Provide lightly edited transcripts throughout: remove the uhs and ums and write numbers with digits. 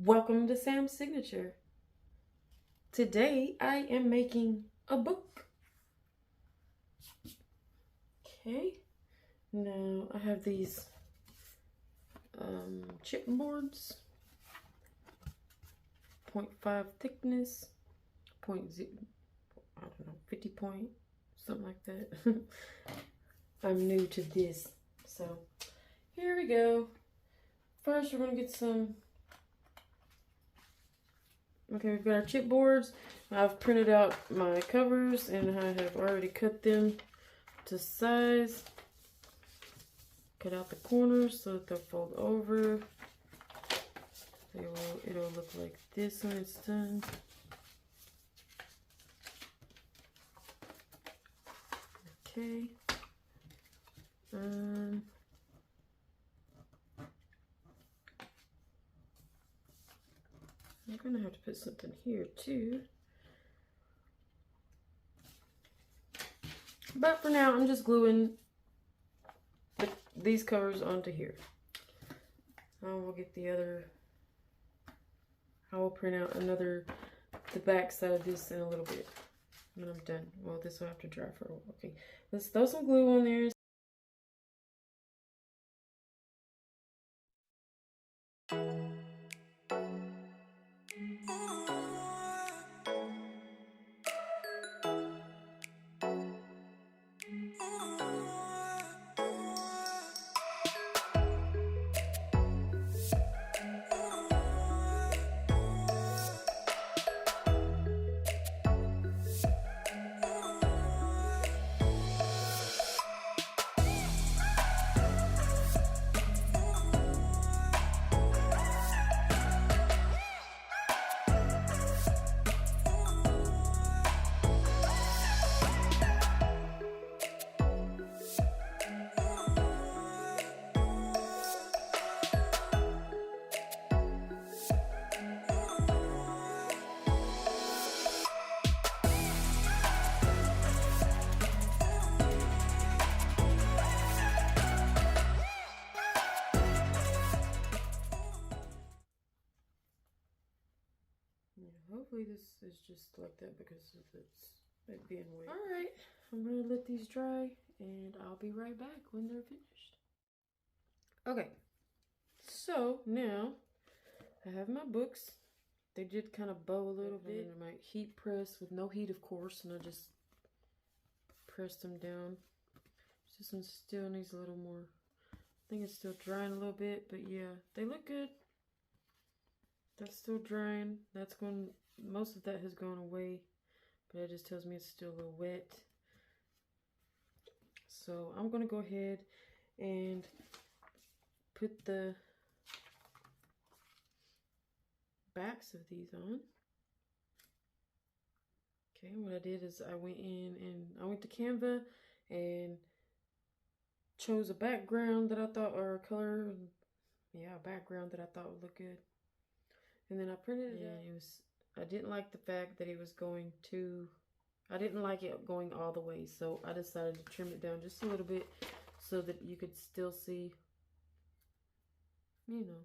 Welcome to Sam's Signature. Today I am making a book. Okay, now I have these chipboards, 0.5 thickness, 0.0, I don't know, 50 point, something like that. I'm new to this, so here we go. First, we're gonna get some. Okay, we've got our chipboards. I've printed out my covers and I have already cut them to size. Cut out the corners so that they'll fold over. It'll look like this when it's done. Okay. I'm gonna have to put something here too. But for now, I'm just gluing these covers onto here. I will get the other, I will print out the back side of this in a little bit when I'm done. Well, this will have to dry for a while. Okay, let's throw some glue on there. Hopefully this is just like that because of it being wet. Alright, I'm going to let these dry and I'll be right back when they're finished. Okay, so now I have my books. They did kind of bow a little bit. I might heat press with no heat, of course, and I just press them down. This one still needs a little more. I think it's still drying a little bit, but yeah, they look good. That's still drying. That's going, most of that has gone away, but it just tells me it's still a little wet. So I'm going to go ahead and put the backs of these on. Okay, what I did is I went to Canva and chose a background that I thought, or a color, yeah, a background that I thought would look good. And then I printed it out. I didn't like the fact that it was going too, I didn't like it going all the way. So I decided to trim it down just a little bit so that you could still see, you know,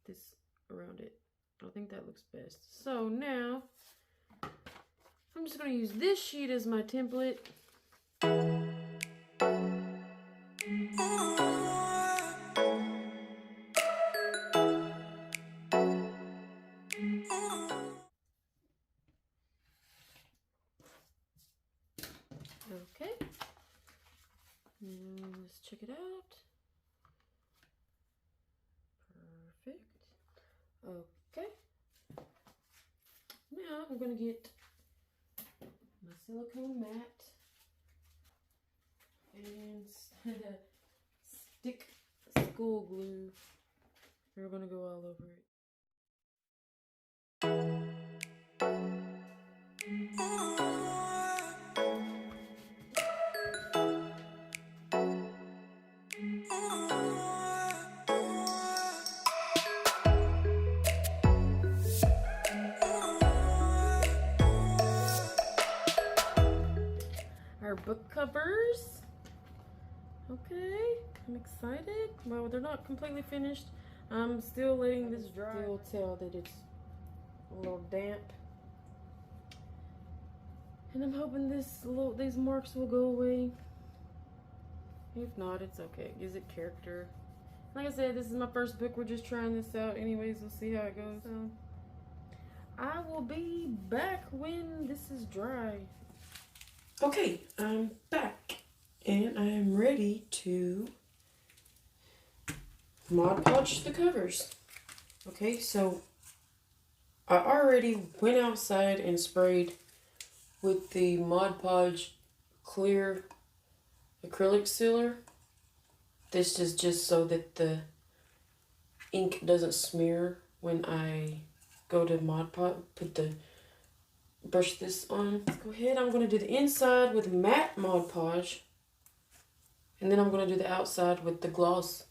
this around it. I think that looks best. So now I'm just going to use this sheet as my template. Okay, now let's check it out. Perfect. Okay, now I'm going to get my silicone mat and stick school glue. We're going to go all over it. Our book covers. Okay, I'm excited. Well, they're not completely finished. I'm still letting this dry. Still tell that it's a little damp. And I'm hoping these marks will go away. If not, it's okay. It gives it character. Like I said, this is my first book. We're just trying this out. Anyways, we'll see how it goes. So, I will be back when this is dry. Okay, I'm back. And I am ready to Mod Podge the covers. Okay, so I already went outside and sprayed with the Mod Podge clear acrylic sealer. This is just so that the ink doesn't smear when I go to Mod Podge, brush this on. Let's go ahead, I'm going to do the inside with matte Mod Podge. And then I'm going to do the outside with the gloss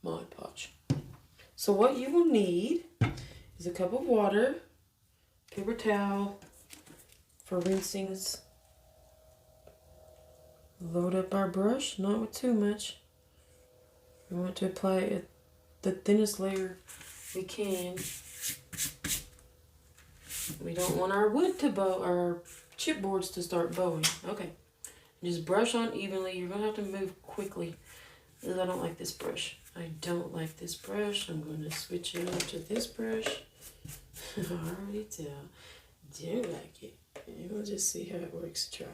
Mod Podge. So what you will need is a cup of water, paper towel for rinsing. Load up our brush, not with too much. We want to apply it the thinnest layer we can. We don't want our wood to bow, our chipboards to start bowing. Okay, just brush on evenly. You're gonna have to move quickly because I don't like this brush. I don't like this brush. I'm going to switch it up to this brush. I already tell. Do like it. And we'll just see how it works. Try.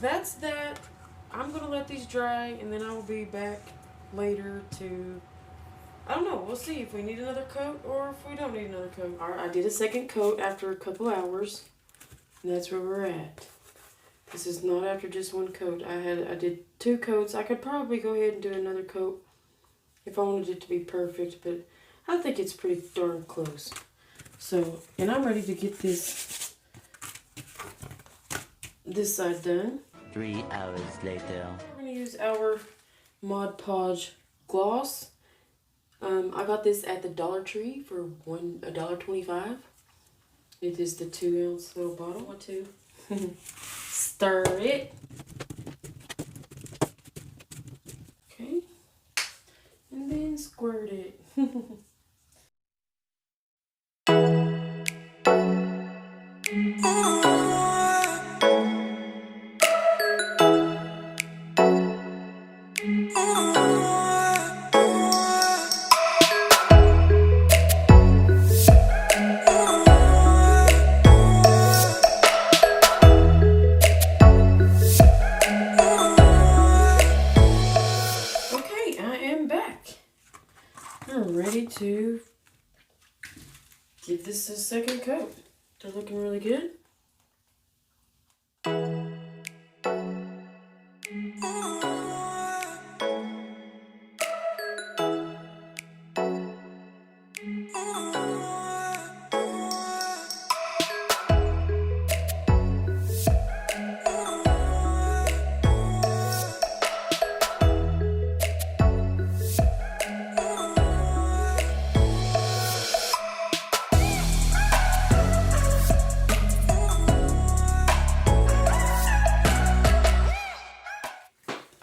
That's that. I'm gonna let these dry and then I will be back later to, I don't know, we'll see if we need another coat or if we don't need another coat. Alright, I did a second coat after a couple hours and that's where we're at. This is not after just one coat. I did 2 coats. I could probably go ahead and do another coat if I wanted it to be perfect, but I think it's pretty darn close. So, and I'm ready to get this side done. 3 hours later. We're going to use our Mod Podge gloss. I got this at the Dollar Tree for $1.25. It is the 2-ounce little bottle. 1, 2. Stir it. Okay. And then squirt it. I'm ready to give this a second coat. They're looking really good.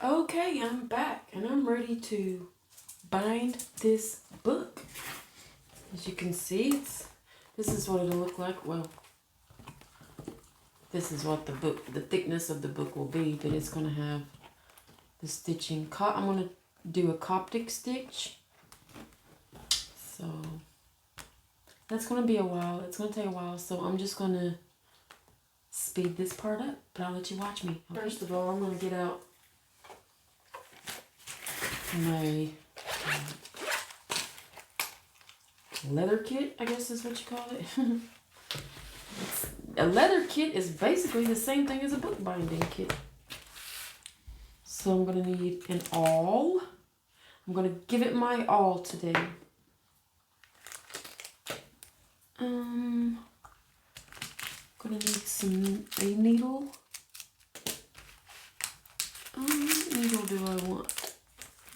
Okay, I'm back and I'm ready to bind this book. As you can see, this is what it'll look like. Well, this is what the thickness of the book will be, but it's going to have the stitching. I'm going to do a Coptic stitch. So that's going to be a while. It's going to take a while, so I'm just going to speed this part up, but I'll let you watch me. Okay. First of all, I'm going to get out my leather kit, I guess is what you call it. A leather kit is basically the same thing as a bookbinding kit. So I'm going to need an awl. I'm going to give it my all today. Gonna need a needle. What needle do I want?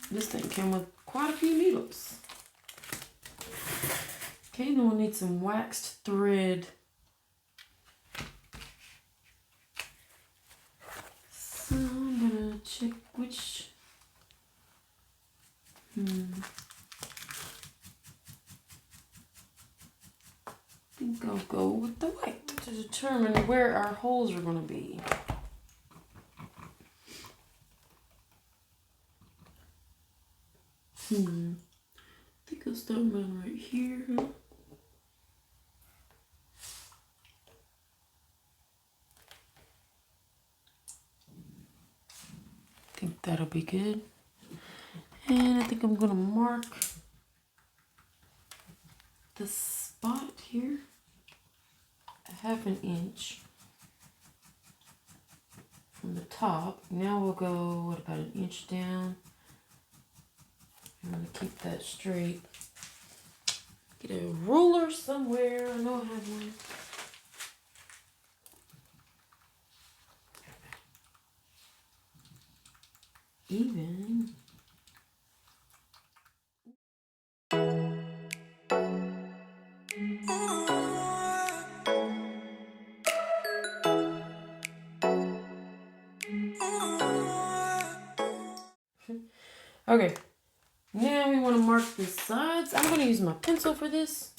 This thing came with quite a few needles. Okay, then we'll need some waxed thread. So I'm gonna check which. I think I'll go with the white to determine where our holes are gonna be. I think I'll start mine right here. I think that'll be good. And I think I'm gonna mark the spot here a 1/2 inch from the top. Now we'll go, what, about 1 inch down. I'm gonna keep that straight. Get a ruler somewhere. I know I have one. Even. Okay, now we want to mark the sides. I'm going to use my pencil for this.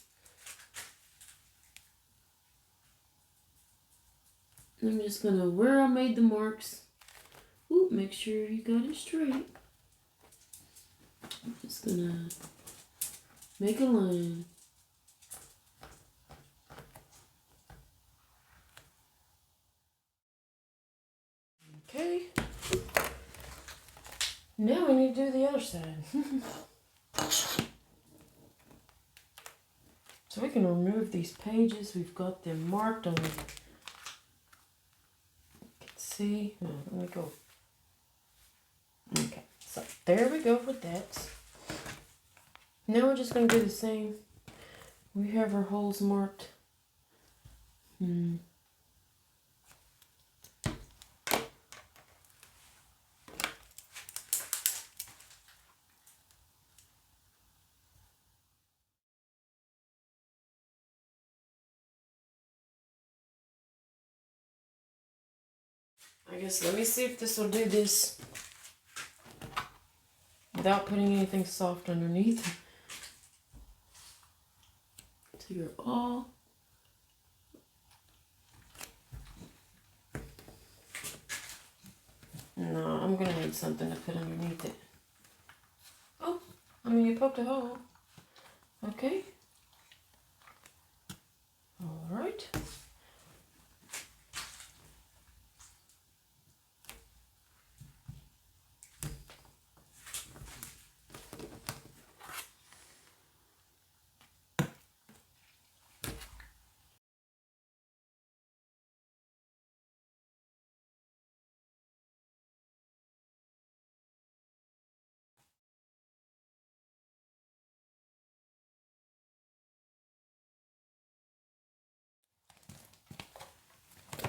I'm just going to, where I made the marks, make sure you got it straight. I'm just going to make a line. Okay. Now we need to do the other side. So we can remove these pages. We've got them marked on the, you can see. Let me go. Okay, so there we go with that. Now we're just going to do the same. We have our holes marked. I guess let me see if this will do this without putting anything soft underneath. So you're all. No, I'm gonna need something to put underneath it. Oh, I mean, you poked a hole. Okay. All right.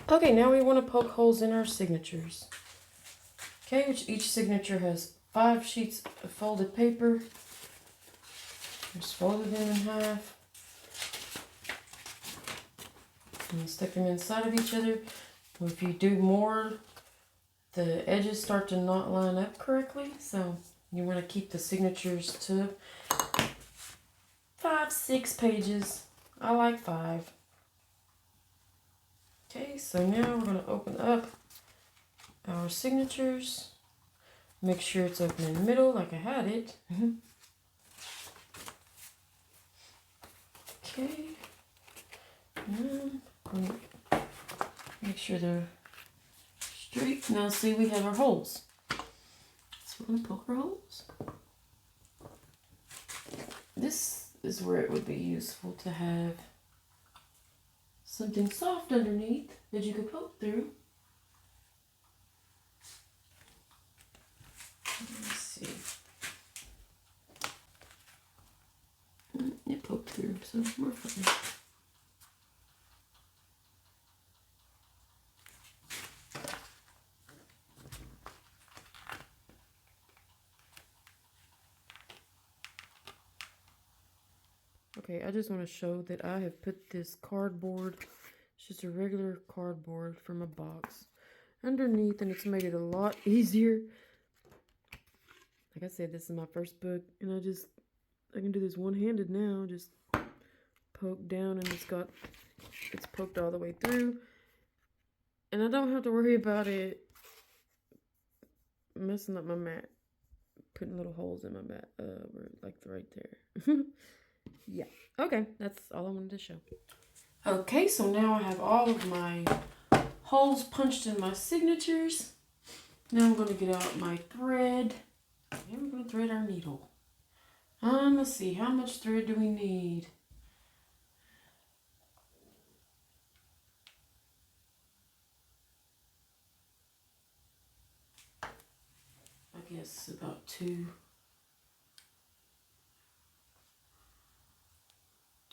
Okay, now we want to poke holes in our signatures. Okay, which each signature has 5 sheets of folded paper. Just fold them in half. And stick them inside of each other. If you do more, the edges start to not line up correctly. So you want to keep the signatures to 5, 6 pages. I like 5. Okay, so now we're going to open up our signatures. Make sure it's open in the middle like I had it. Okay. Make sure they're straight. Now see, we have our holes. So we're going to poke our holes. This is where it would be useful to have something soft underneath that you could poke through. so we're fine. Okay, I just want to show that I have put this cardboard, it's just a regular cardboard from a box, underneath, and it's made it a lot easier. Like I said, this is my first book, and I can do this one-handed now. Just poke down, and it's poked all the way through, and I don't have to worry about it messing up my mat, putting little holes in my mat, like right there. Yeah. Okay, that's all I wanted to show. Okay, so now I have all of my holes punched in my signatures. Now I'm going to get out my thread. And we're going to thread our needle. Let's see, how much thread do we need? I guess about two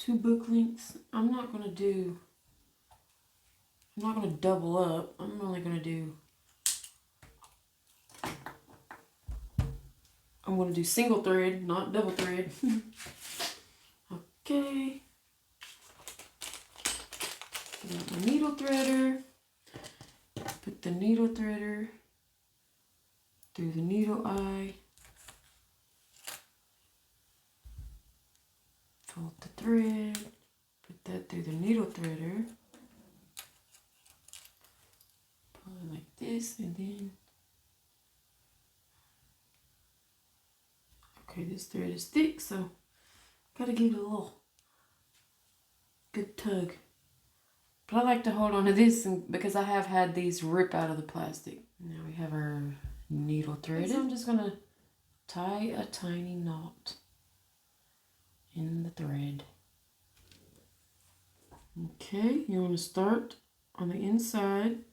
book lengths. I'm not going to double up. I'm only going to do single thread, not double thread. Okay. Got my needle threader. Put the needle threader through the needle eye. Fold the thread. Put that through the needle threader. Pull it like this, and then okay, this thread is thick, so gotta give it a little good tug. But I like to hold on to this because I have had these rip out of the plastic. Now we have our needle thread. So I'm just gonna tie a tiny knot in the thread. Okay, you want to start on the inside.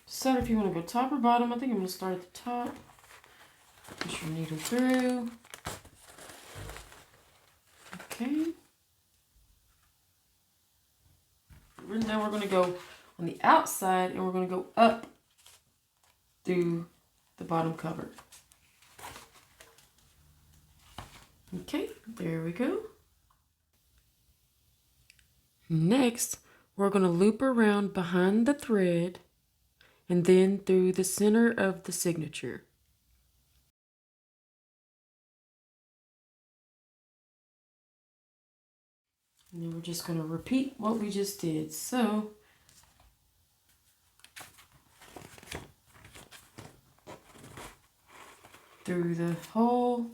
Decide if you want to go top or bottom. I think I'm going to start at the top. Push your needle through. Okay. Now we're going to go on the outside, and we're going to go up through the bottom cover. Okay, there we go. Next, we're going to loop around behind the thread and then through the center of the signature. And then we're just going to repeat what we just did. So, through the hole,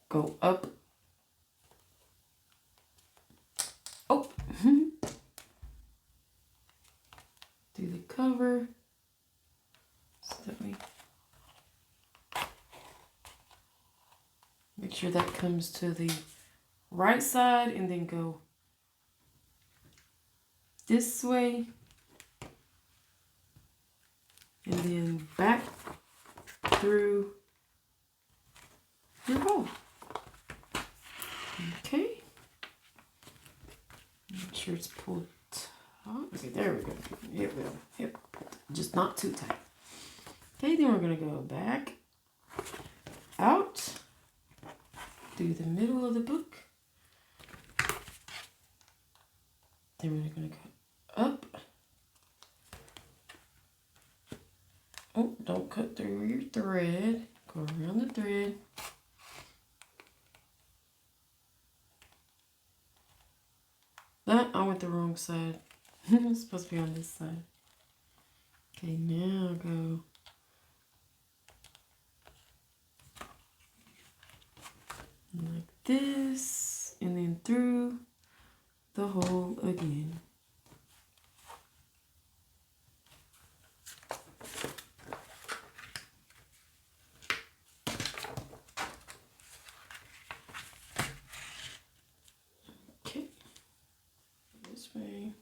go up. Oh, through the cover, so that we make sure that comes to the right side, and then go this way, and then back through your hole. Okay. Make sure it's pulled tight. Okay, there we go. Here we go. Yep. Just not too tight. Okay, then we're going to go back out through the middle of the book. Then we're going to go up. Oh, don't cut through your thread. Go around the thread. That, I went the wrong side. It's supposed to be on this side. Okay, now go like this, and then through the hole again. Okay, this way,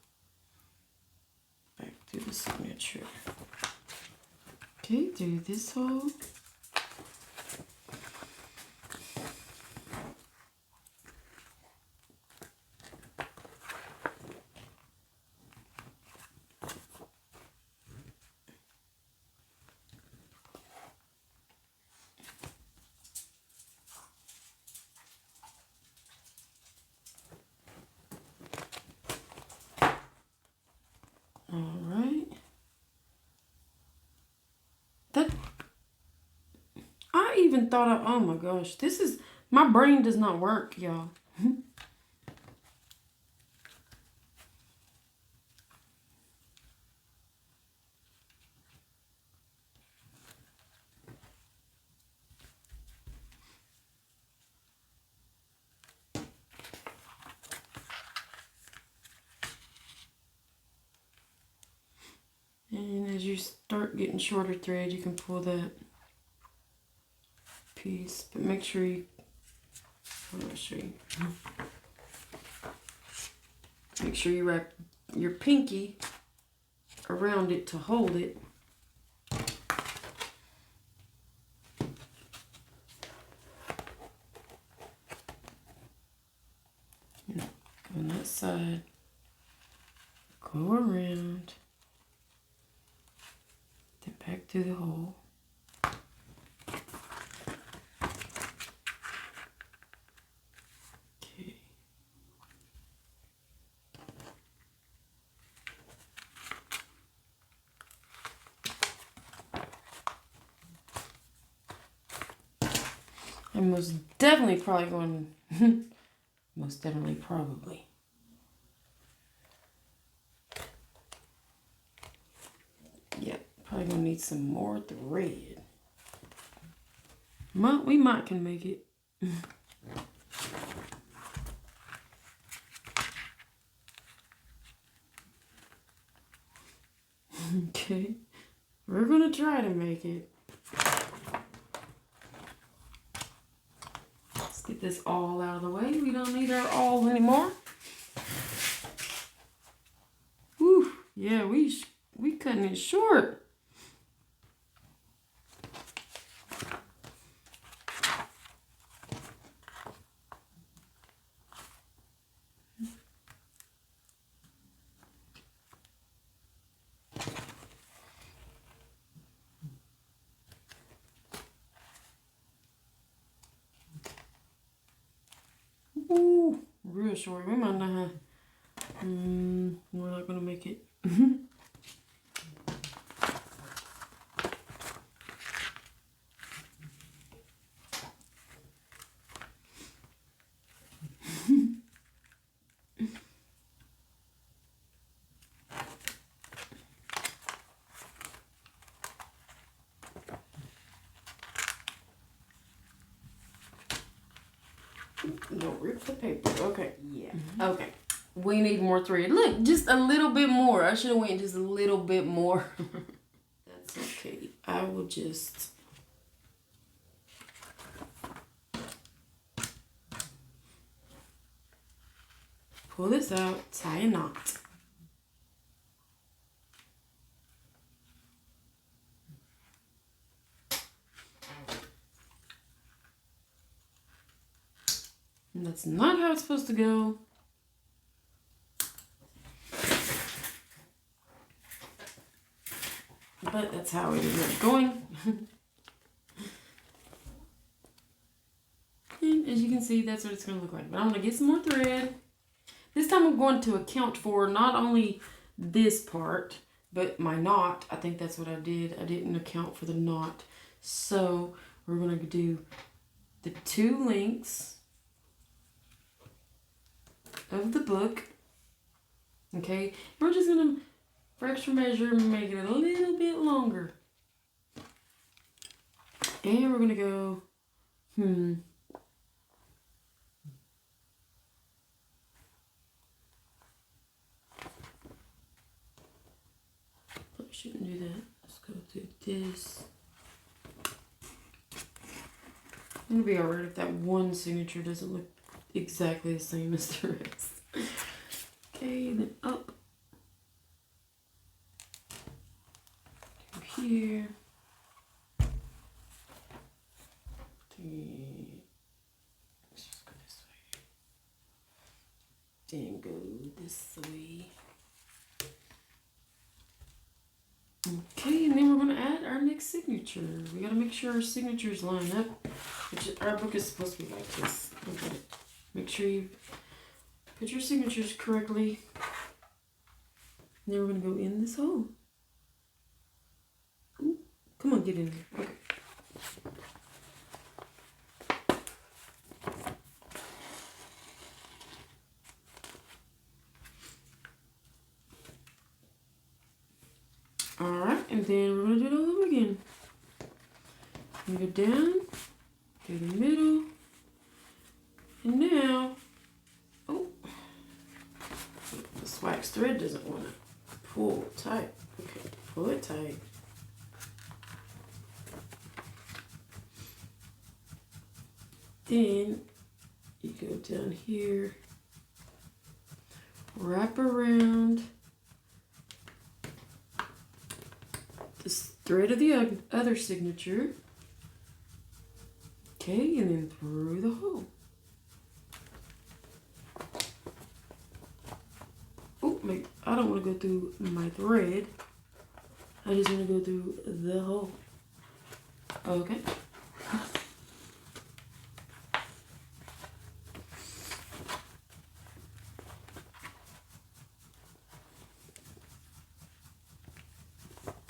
back to the signature. Okay, through this hole. even thought of, oh my gosh, my brain does not work, y'all. And as you start getting shorter thread, you can pull that piece, but make sure you, I'm going to show you. Make sure you wrap your pinky around it to hold it. Go on that side, go around, then back through the hole. Okay. I'm most definitely probably going, most definitely probably. Yeah, probably gonna need some more thread. We might can make it. Okay, we're gonna try to make it. Let's get this all out of the way. We don't need our awl anymore. Whew, yeah, we cutting it short. Ooh, real short. We might not have. We're not gonna make it. No, rip the paper. Okay. Yeah. Okay. We need more thread. Look, just a little bit more. I should have went just a little bit more. That's okay. I will just pull this out, tie a knot. And that's not how it's supposed to go. But that's how it ended up going. And as you can see, that's what it's going to look like. But I'm going to get some more thread. This time I'm going to account for not only this part, but my knot. I think that's what I did. I didn't account for the knot. So we're going to do the 2 lengths of the book. Okay, we're just going to, for extra measure, make it a little bit longer. And we're going to go, Probably shouldn't do that. Let's go through this. It'll be alright if that one signature doesn't look exactly the same as the rest. Okay, then up. Through here. Let's just go this way. Then go this way. Okay, and then we're going to add our next signature. We got to make sure our signatures line up. Which our book is supposed to be like this. Okay. Make sure you put your signatures correctly. And then we're going to go in this hole. Ooh, come on, get in there. Okay. Alright, and then we're going to do it all over again. Move it down, through the middle, and now, oh, this wax thread doesn't want to pull tight. Okay, pull it tight. Then you go down here, wrap around the thread of the other signature. Okay, and then through the hole. Oh, I don't want to go through my thread. I just want to go through the hole. Okay.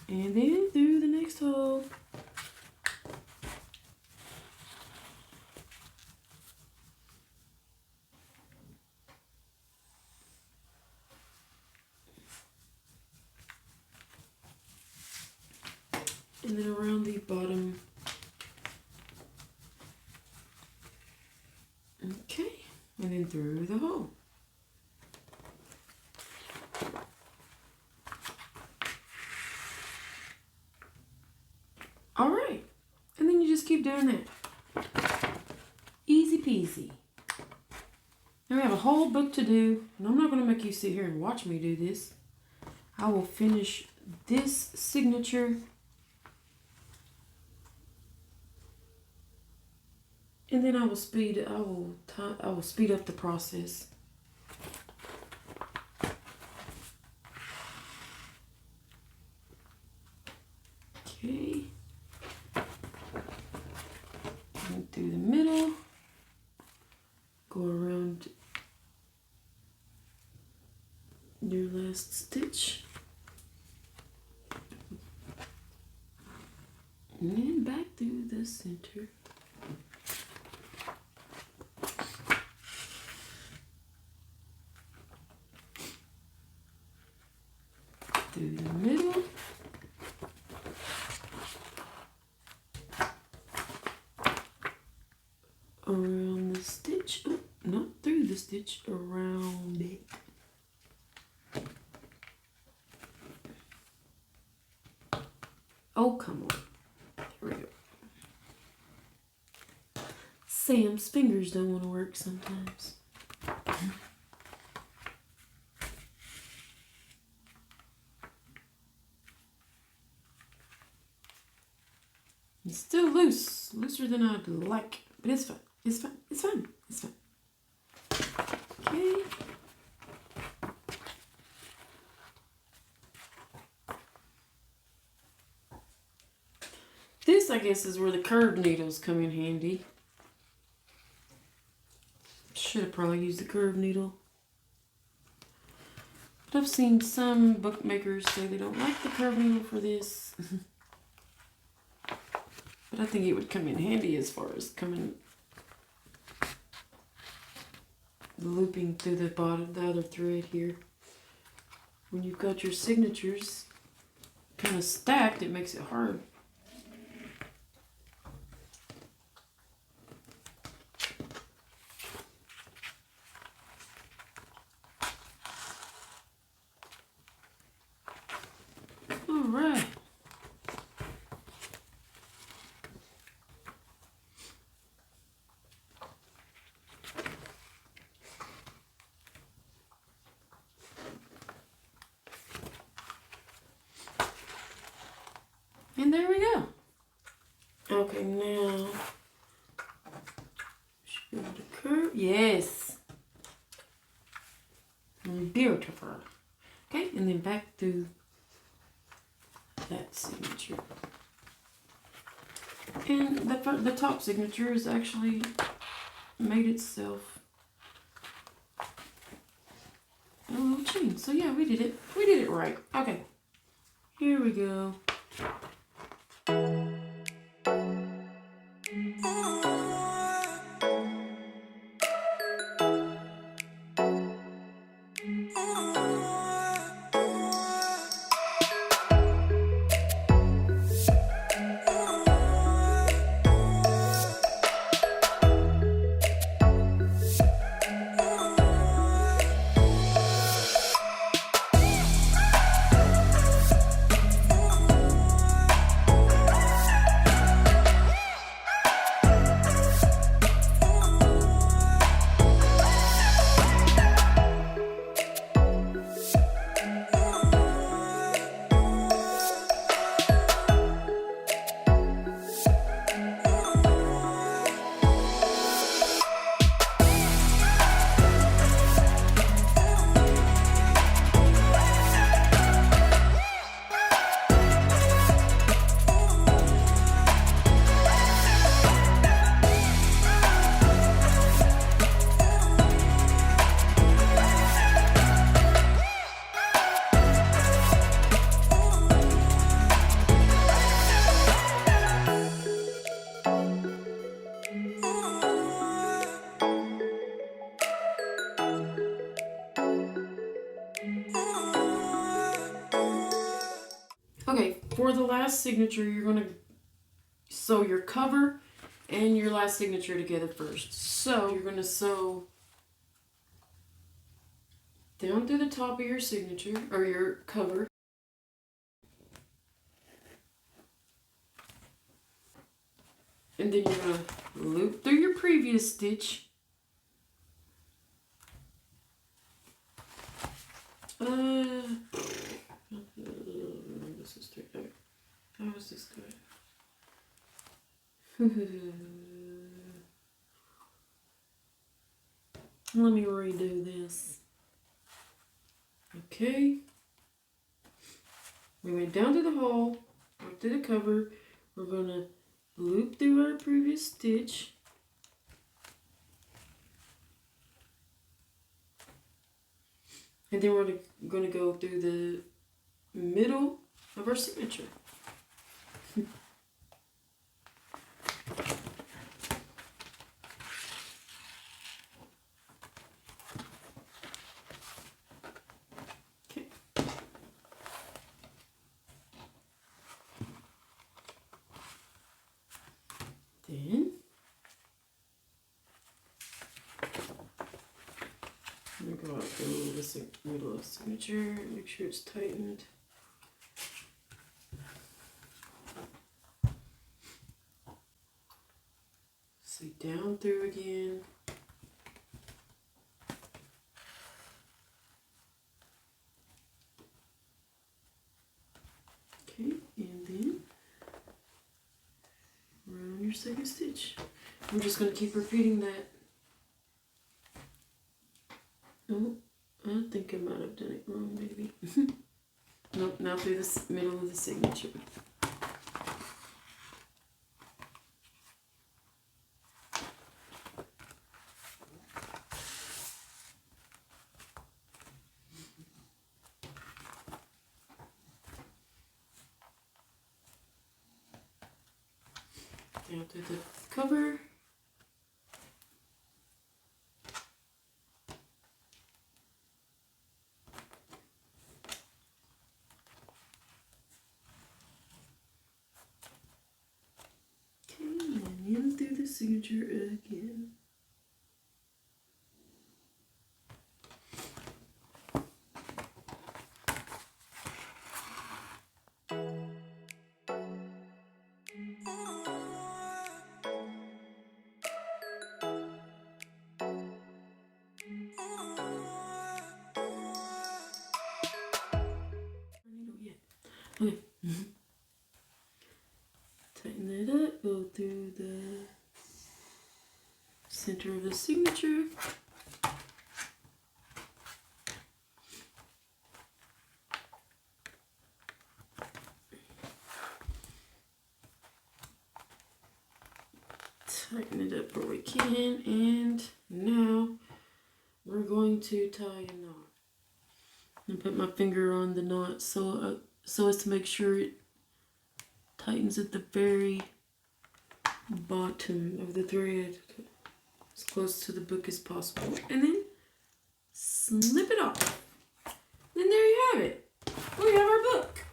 And then through the next hole. And then around the bottom. Okay, and then through the hole. All right, and then you just keep doing that. Easy peasy. Now we have a whole book to do, and I'm not going to make you sit here and watch me do this. I will finish this signature. And then I will speed up the process. Okay. And through the middle. Go around your last stitch. And then back through the center. Through the middle. Around the stitch. Oh, not through the stitch, around it. Oh, come on. There we go. Sam's fingers don't want to work sometimes. It's still loose, looser than I'd like, but it's fine. It's fine. It's fine. It's fine. Okay. This, I guess, is where the curved needles come in handy. Should have probably used the curved needle. But I've seen some bookmakers say they don't like the curved needle for this. But I think it would come in handy as far as looping through the bottom, the other thread here. When you've got your signatures kind of stacked, it makes it hard. All right. And there we go. Okay, now should be able to curve. Yes. Beautiful. Okay, and then back to that signature. And the top signature is actually made itself a little chain. So yeah, we did it. We did it right. Okay, here we go. for the last signature, you're going to sew your cover and your last signature together first. So you're going to sew down through the top of your signature or your cover. And then you're going to loop through your previous stitch. This is straight. Okay. How is this good? Let me redo this. Okay. We went down to the hole, up to the cover. We're gonna loop through our previous stitch. And then we're gonna go through the middle of our signature. Okay. Then I'm gonna go out through the middle of the signature, make sure it's tightened. See, down through again. Okay, and then round your second stitch. I'm just going to keep repeating that. Oh, I think I might have done it wrong, maybe. Nope, now through the middle of the signature. Down through the cover. Okay, and in through the signature again. Okay. Tighten that up, go through the center of the signature. Tighten it up where we can, and now we're going to tie a knot. And put my finger on the knot so as to make sure it tightens at the very bottom of the thread, as close to the book as possible, and then snip it off. And there you have it. We have our book.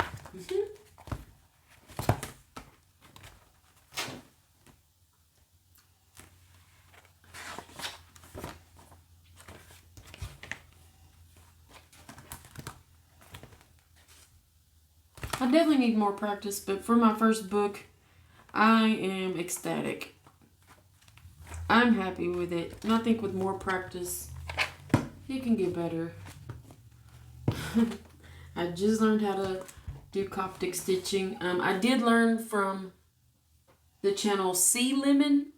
I definitely need more practice, but for my first book, I am ecstatic. I'm happy with it. And I think with more practice, it can get better. I just learned how to do Coptic stitching. I did learn from the channel Sea Lemon.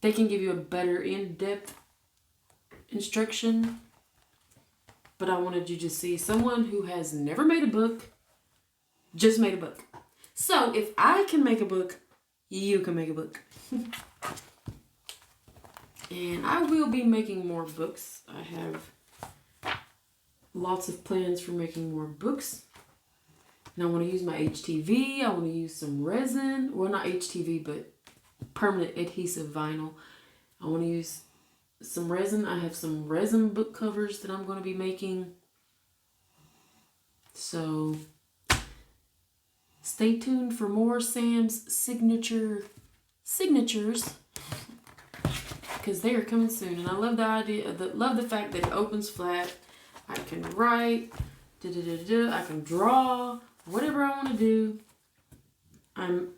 They can give you a better in-depth instruction. But I wanted you to see someone who has never made a book, just made a book. So if I can make a book, you can make a book. And I will be making more books. I have lots of plans for making more books. And I want to use my HTV. I want to use some resin. Well, not HTV, but permanent adhesive vinyl. I want to use some resin. I have some resin book covers that I'm going to be making. So stay tuned for more Sam's signatures because they are coming soon. And I love the idea, love the fact that it opens flat. I can write, I can draw, whatever I want to do. I'm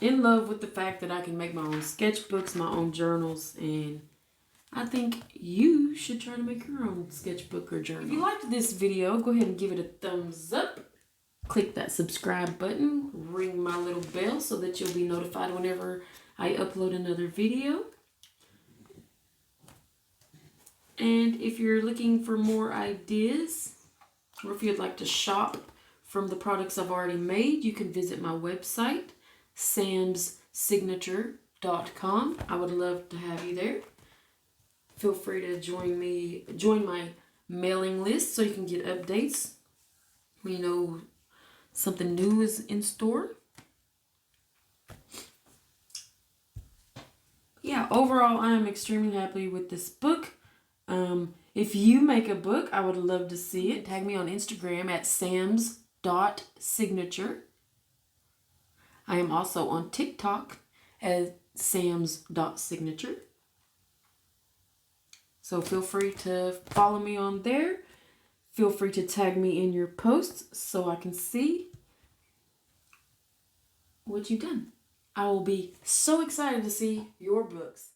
in love with the fact that I can make my own sketchbooks, my own journals, and I think you should try to make your own sketchbook or journal. If you liked this video, go ahead and give it a thumbs up. Click that subscribe button, ring my little bell so that you'll be notified whenever I upload another video. And if you're looking for more ideas, or if you'd like to shop from the products I've already made, you can visit my website, samssignature.com. I would love to have you there. Feel free to join my mailing list so you can get updates when you know something new is in store. Yeah, overall, I am extremely happy with this book. If you make a book, I would love to see it. Tag me on Instagram at sams.signature. I am also on TikTok at sams.signature. So feel free to follow me on there. Feel free to tag me in your posts so I can see what you've done. I will be so excited to see your books.